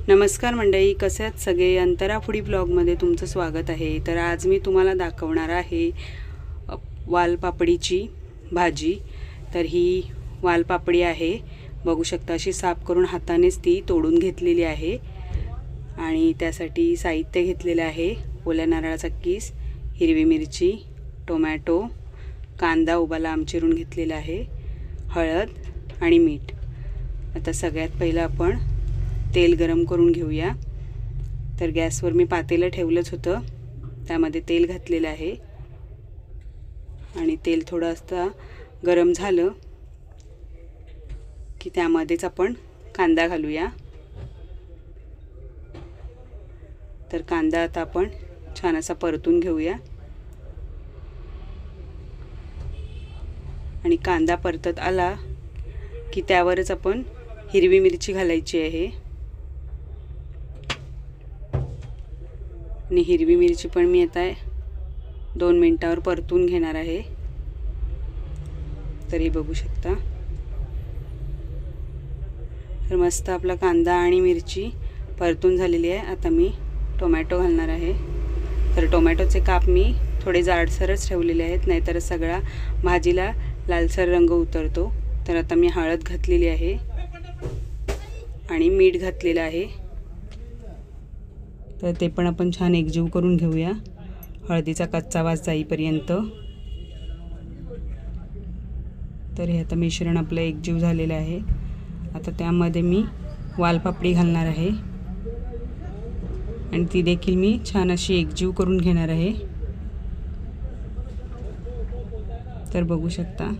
नमस्कार मंडळी, कसे आहात सगळे? अंतरा फूडी ब्लॉगमध्ये तुमचं स्वागत आहे। तर आज मी तुम्हाला दाखवणार आहे वालपापडीची भाजी। तर ही वालपापडी आहे, बघू शकता अशी साफ करून हातानेच ती तोडून घेतलेली आहे। आणि त्यासाठी साहित्य घेतलेले आहे ओल्या नारळाचा कीस, हिरवी मिरची, टोमॅटो, कांदा उभा लांब चिरून घेतलेला आहे, हळद आणि मीठ। आता सगळ्यात पहिलं आपण तेल गरम करून घेऊया। तर गॅसवर मी पातेलं ठेवलंच होतं, त्यामध्ये तेल घातलेलं आहे आणि तेल थोडं असता गरम झालं की त्यामध्येच आपण कांदा घालूया। तर कांदा आता आपण छान असा परतून घेऊया आणि कांदा परतत आला की त्यावरच आपण हिरवी मिरची घालायची आहे आणि हिरवी मिरची पण मी आता 2 मिनिटांवर परतून घेणार आहे। तरी बघू शकता, तर मस्त आपला कांदा आणि मिरची परतून झालेली आहे। आता मी टोमॅटो घालणार आहे। तर टोमॅटोचे काप मी थोडे जाडसरच ठेवलेले आहेत, नाहीतर सगळा भाजीला लालसर रंग उतरतो। तर आता मी हळद घातलेली आहे आणि मीठ घातलेलं आहे। तर ते पण आपण छान एकजीव करून घेऊया, हळदीचा कच्चा वास जाईपर्यंत। तर हे आता मिश्रण आपलं एकजीव झालेलं आहे। आता त्यामध्ये मी वालपापडी घालणार आहे आणि ती देखील मी छान अशी एकजीव करून घेणार आहे। तर बघू शकता,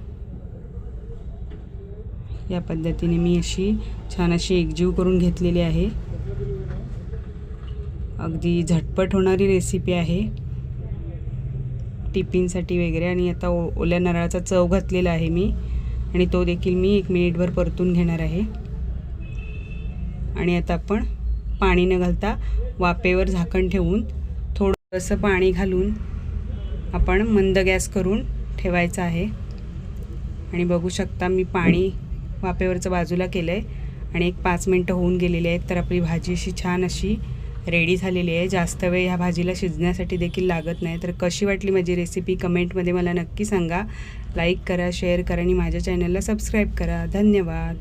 या पद्धतीने मी अशी छान अशी एकजीव करून घेतलेली आहे। अगदी झटपट होणारी रेसिपी आहे टिफिनसाठी वगैरे। आणि आता ओल्या नारळाचा चव घातलेला आहे मी, आणि तो देखील मी 1 मिनिटभर परतून घेणार आहे। आणि आता आपण पाणी न घालता वाफेवर झाकण ठेवून थोडंसं पाणी घालून आपण मंद गॅस करून ठेवायचा आहे। आणि बघू शकता, मी पाणी वाफेवरचं बाजूला केलं आहे आणि 5 मिनिटं होऊन गेलेली आहेत। तर आपली भाजी अशी छान अशी रेडी झालेली आहे। जास्त वेळ ह्या भाजीला शिजण्यासाठी देखील लागत नाही। तर कशी वाटली माझी रेसिपी कमेंटमध्ये मला नक्की सांगा। लाईक करा, शेअर करा आणि माझ्या चॅनलला सबस्क्राईब करा। धन्यवाद।